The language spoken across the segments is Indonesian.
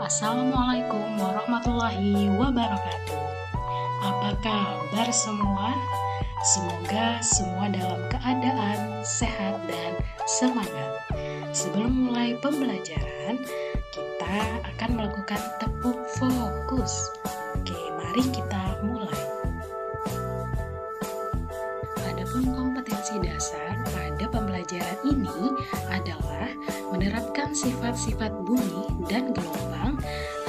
Assalamualaikum warahmatullahi wabarakatuh. Apa kabar semua? Semoga semua dalam keadaan sehat dan semangat. Sebelum mulai pembelajaran, kita akan melakukan tepuk fokus. Oke, mari kita mulai. Adapun kompetensi dasar pada pembelajaran ini adalah menerapkan sifat-sifat bunyi dan gelombang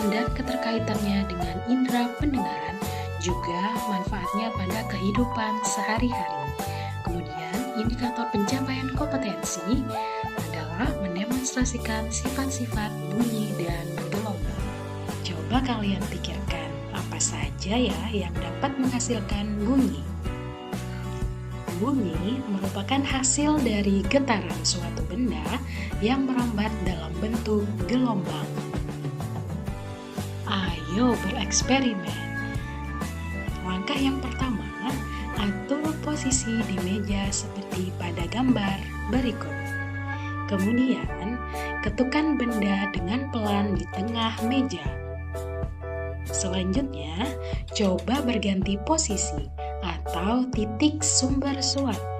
dan keterkaitannya dengan indera pendengaran, juga manfaatnya pada kehidupan sehari-hari. Kemudian, indikator pencapaian kompetensi adalah mendemonstrasikan sifat-sifat bunyi dan gelombang. Coba kalian pikirkan, apa saja ya yang dapat menghasilkan bunyi? Bunyi merupakan hasil dari getaran suatu benda yang merambat dalam bentuk gelombang. Ayo bereksperimen. Langkah yang pertama, atur posisi di meja seperti pada gambar berikut. Kemudian, ketukkan benda dengan pelan di tengah meja. Selanjutnya, coba berganti posisi atau titik sumber suara.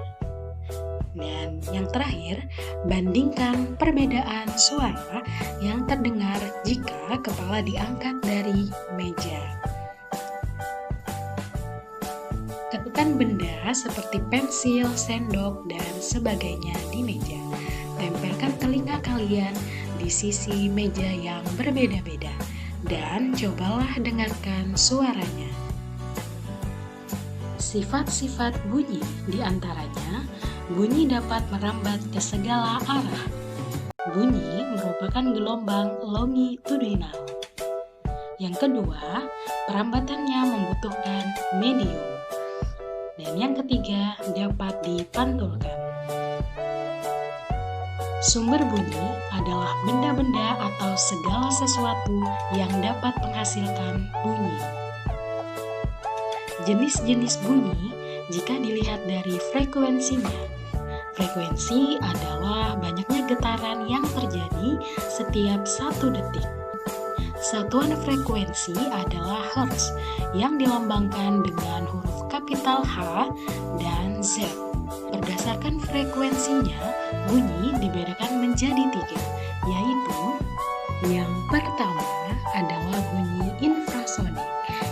Dan yang terakhir, bandingkan perbedaan suara yang terdengar jika kepala diangkat dari meja. Ketukkan benda seperti pensil, sendok, dan sebagainya di meja. Tempelkan telinga kalian di sisi meja yang berbeda-beda dan cobalah dengarkan suaranya. Sifat-sifat bunyi diantaranya, bunyi dapat merambat ke segala arah. Bunyi merupakan gelombang longitudinal. Yang kedua, perambatannya membutuhkan medium. Dan yang ketiga, dapat dipantulkan. Sumber bunyi adalah benda-benda atau segala sesuatu yang dapat menghasilkan bunyi. Jenis-jenis bunyi jika dilihat dari frekuensinya. Frekuensi adalah banyaknya getaran yang terjadi setiap 1 detik. Satuan frekuensi adalah hertz yang dilambangkan dengan huruf kapital H dan Z. Berdasarkan frekuensinya, bunyi dibedakan menjadi 3, yaitu yang pertama adalah bunyi infrasonik.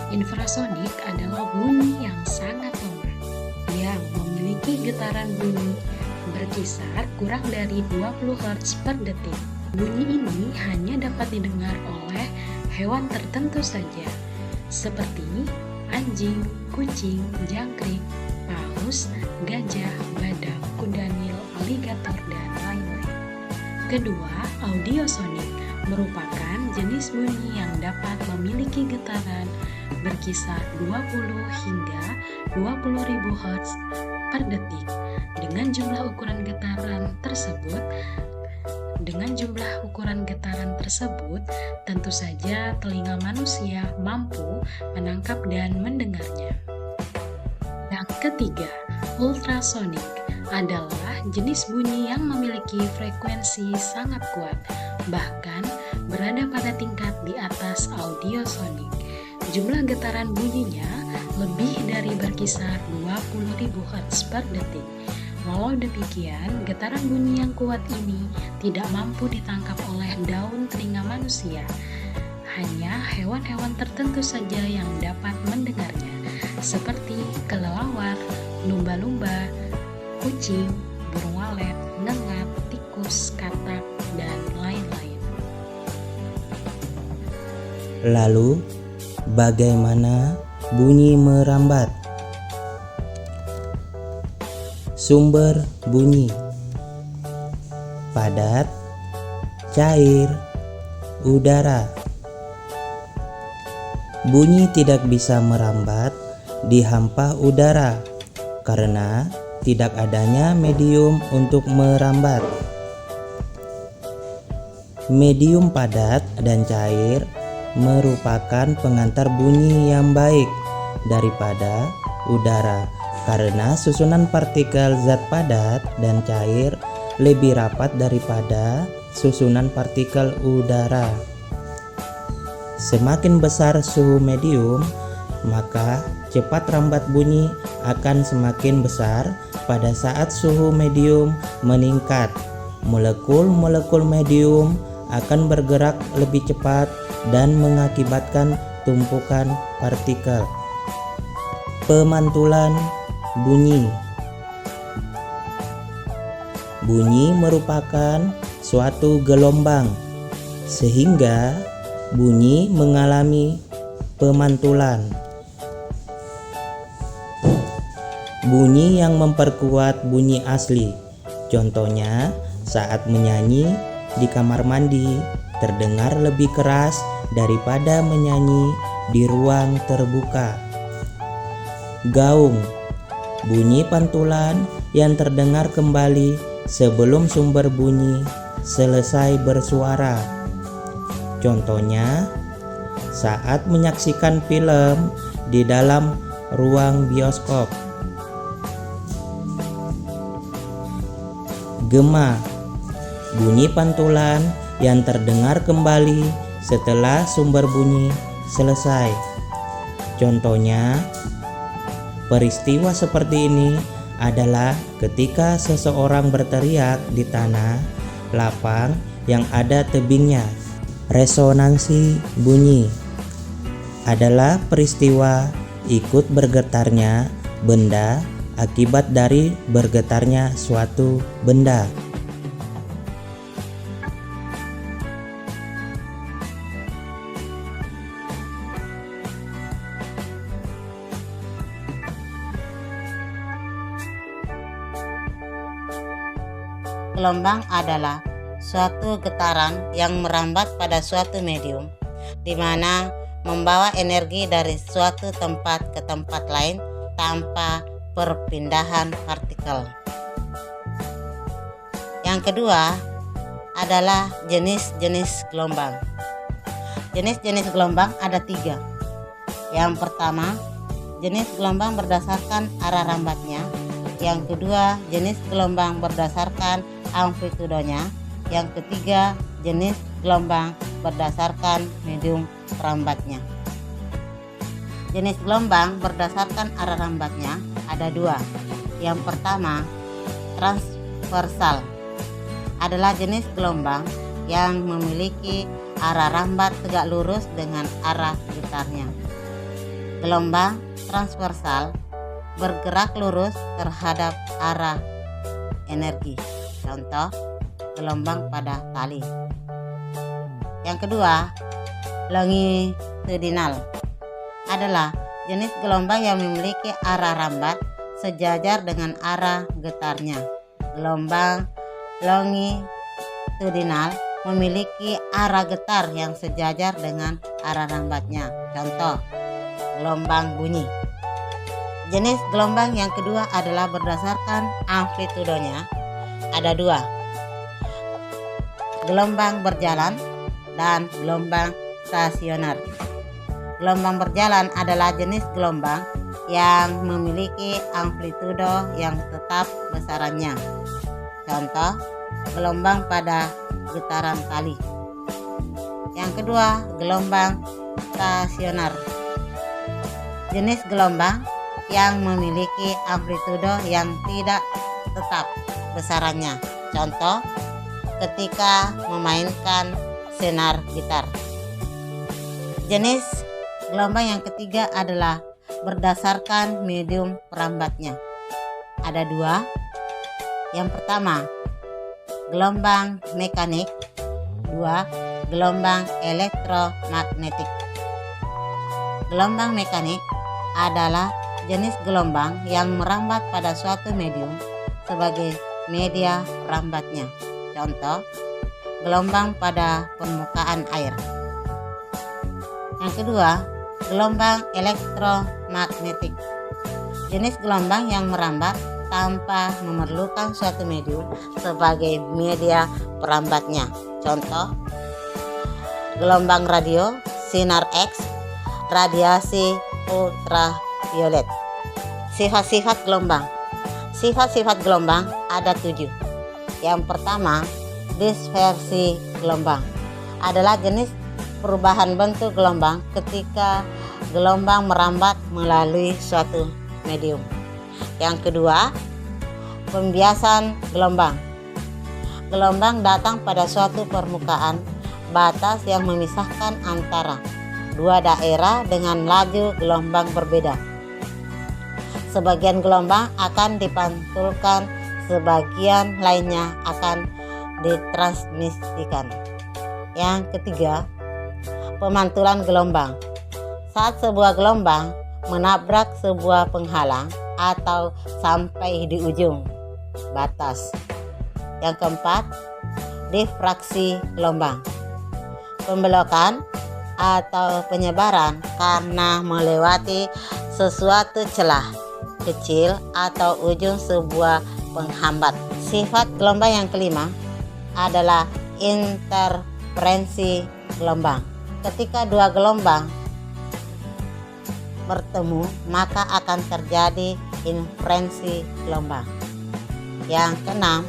Infrasonik adalah bunyi yang sangat lemah, yang memiliki getaran bunyi berkisar kurang dari 20 Hz per detik. Bunyi ini hanya dapat didengar oleh hewan tertentu saja, seperti anjing, kucing, jangkrik, paus, gajah, badak, kuda nil, aligator, dan lain-lain. Kedua, audiosonik merupakan jenis bunyi yang dapat memiliki getaran berkisar 20 hingga 20.000 Hz per detik. Dengan jumlah ukuran getaran tersebut, tentu saja telinga manusia mampu menangkap dan mendengarnya. Yang ketiga, ultrasonik adalah jenis bunyi yang memiliki frekuensi sangat kuat, bahkan berada pada tingkat di atas audiosonik. Jumlah getaran bunyinya lebih dari berkisar 20.000 Hz per detik. Walau demikian, getaran bunyi yang kuat ini tidak mampu ditangkap oleh daun telinga manusia. Hanya hewan-hewan tertentu saja yang dapat mendengarnya, seperti kelelawar, lumba-lumba, kucing, burung walet, ngengat, tikus, katak, dan lain-lain. Lalu, bagaimana bunyi merambat? Sumber bunyi: padat, cair, udara. Bunyi tidak bisa merambat di hampa udara karena tidak adanya medium untuk merambat. Medium padat dan cair merupakan pengantar bunyi yang baik daripada udara karena susunan partikel zat padat dan cair lebih rapat daripada susunan partikel udara. Semakin besar suhu medium, maka cepat rambat bunyi akan semakin besar. Pada saat suhu medium meningkat, molekul-molekul medium akan bergerak lebih cepat dan mengakibatkan tumpukan partikel. Pemantulan bunyi. Bunyi merupakan suatu gelombang, sehingga bunyi mengalami pemantulan. Bunyi yang memperkuat bunyi asli. Contohnya, saat menyanyi di kamar mandi terdengar lebih keras daripada menyanyi di ruang terbuka. Gaung. Bunyi pantulan yang terdengar kembali sebelum sumber bunyi selesai bersuara. Contohnya, saat menyaksikan film di dalam ruang bioskop. Gema. Bunyi pantulan yang terdengar kembali setelah sumber bunyi selesai. Contohnya, peristiwa seperti ini adalah ketika seseorang berteriak di tanah lapang yang ada tebingnya. Resonansi bunyi adalah peristiwa ikut bergetarnya benda akibat dari bergetarnya suatu benda. Gelombang adalah suatu getaran yang merambat pada suatu medium, di mana membawa energi dari suatu tempat ke tempat lain tanpa perpindahan partikel. Yang kedua adalah jenis-jenis gelombang. Jenis-jenis gelombang ada 3. Yang pertama, jenis gelombang berdasarkan arah rambatnya. Yang kedua, jenis gelombang berdasarkan amplitudonya. Yang ketiga, jenis gelombang berdasarkan medium rambatnya. Jenis gelombang berdasarkan arah rambatnya ada 2. Yang pertama, transversal adalah jenis gelombang yang memiliki arah rambat tegak lurus dengan arah getarnya. Gelombang transversal bergerak lurus terhadap arah energi. Contoh, gelombang pada tali. Yang kedua, longitudinal adalah jenis gelombang yang memiliki arah rambat sejajar dengan arah getarnya. Gelombang longitudinal memiliki arah getar yang sejajar dengan arah rambatnya. Contoh, gelombang bunyi. Jenis gelombang yang kedua adalah berdasarkan amplitudonya. Ada 2. Gelombang berjalan dan gelombang stasioner. Gelombang berjalan adalah jenis gelombang yang memiliki amplitudo yang tetap besarannya. Contoh, gelombang pada getaran tali. Yang kedua, gelombang stasioner. Jenis gelombang yang memiliki amplitudo yang tidak tetap besarannya. Contoh, ketika memainkan senar gitar. Jenis gelombang yang ketiga adalah berdasarkan medium perambatnya. Ada 2. Yang pertama, gelombang mekanik. 2. Gelombang elektromagnetik. Gelombang mekanik adalah jenis gelombang yang merambat pada suatu medium sebagai media perambatnya. Contoh, gelombang pada permukaan air. Yang kedua, gelombang elektromagnetik. Jenis gelombang yang merambat tanpa memerlukan suatu medium sebagai media perambatnya. Contoh, gelombang radio, sinar X, radiasi ultraviolet. Sifat-sifat gelombang. Sifat-sifat gelombang ada 7. Yang pertama, dispersi gelombang adalah jenis perubahan bentuk gelombang ketika gelombang merambat melalui suatu medium. Yang kedua, pembiasan gelombang. Gelombang datang pada suatu permukaan batas yang memisahkan antara dua daerah dengan laju gelombang berbeda. Sebagian gelombang akan dipantulkan, sebagian lainnya akan ditransmisikan. Yang ketiga, pemantulan gelombang. Saat sebuah gelombang menabrak sebuah penghalang atau sampai di ujung batas. Yang keempat, difraksi gelombang. Pembelokan atau penyebaran karena melewati sesuatu celah kecil atau ujung sebuah penghambat. Sifat gelombang yang kelima adalah interferensi gelombang. Ketika dua gelombang bertemu, maka akan terjadi interferensi gelombang. Yang keenam,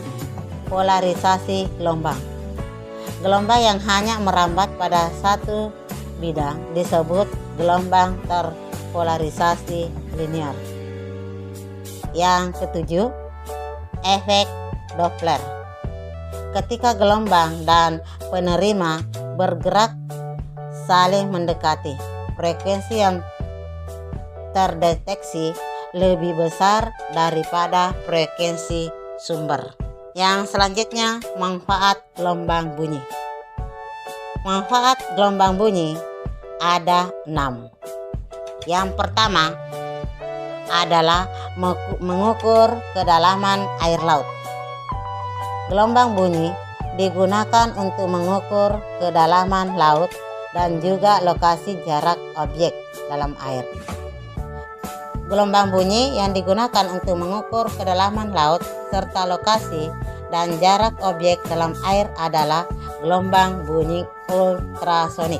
polarisasi gelombang. Gelombang yang hanya merambat pada satu bidang disebut gelombang terpolarisasi linear. Yang ketujuh, efek Doppler. Ketika gelombang dan penerima bergerak saling mendekati, frekuensi yang terdeteksi lebih besar daripada frekuensi sumber. Yang selanjutnya, manfaat gelombang bunyi. Manfaat gelombang bunyi ada 6. Yang pertama adalah mengukur kedalaman air laut. Gelombang bunyi digunakan untuk mengukur kedalaman laut dan juga lokasi jarak objek dalam air. Gelombang bunyi yang digunakan untuk mengukur kedalaman laut serta lokasi dan jarak objek dalam air adalah gelombang bunyi ultrasonik.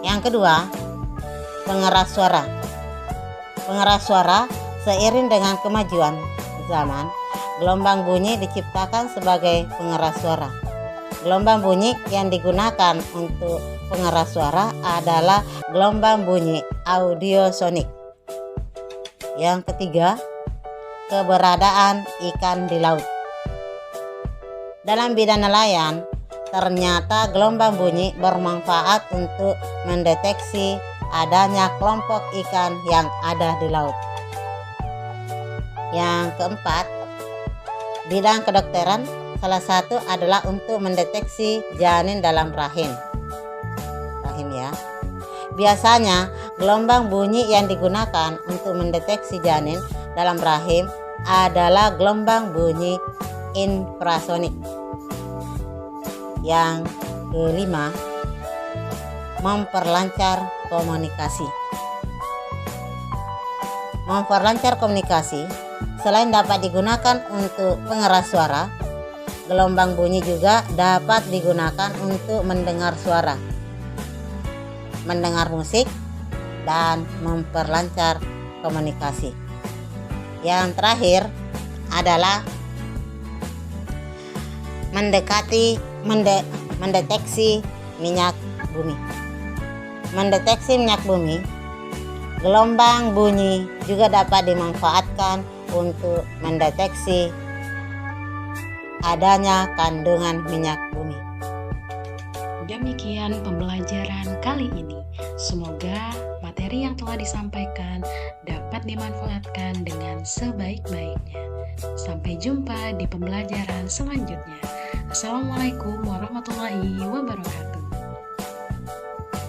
Yang kedua, pengeras suara. Pengeras suara seiring dengan kemajuan zaman, gelombang bunyi diciptakan sebagai pengeras suara. Gelombang bunyi yang digunakan untuk pengeras suara adalah gelombang bunyi audiosonik. Yang ketiga, keberadaan ikan di laut. Dalam bidang nelayan, ternyata gelombang bunyi bermanfaat untuk mendeteksi adanya kelompok ikan yang ada di laut. Yang keempat, bidang kedokteran, salah satu adalah untuk mendeteksi janin dalam rahim ya. Biasanya gelombang bunyi yang digunakan untuk mendeteksi janin dalam rahim adalah gelombang bunyi infrasonik. Yang kelima, memperlancar komunikasi. Memperlancar komunikasi selain dapat digunakan untuk pengeras suara, gelombang bunyi juga dapat digunakan untuk mendengar suara, mendengar musik, dan memperlancar komunikasi. Yang terakhir adalah mendeteksi minyak bumi. Mendeteksi minyak bumi, gelombang bunyi juga dapat dimanfaatkan untuk mendeteksi adanya kandungan minyak bumi. Demikian pembelajaran kali ini. Semoga materi yang telah disampaikan dapat dimanfaatkan dengan sebaik-baiknya. Sampai jumpa di pembelajaran selanjutnya. Assalamualaikum warahmatullahi wabarakatuh.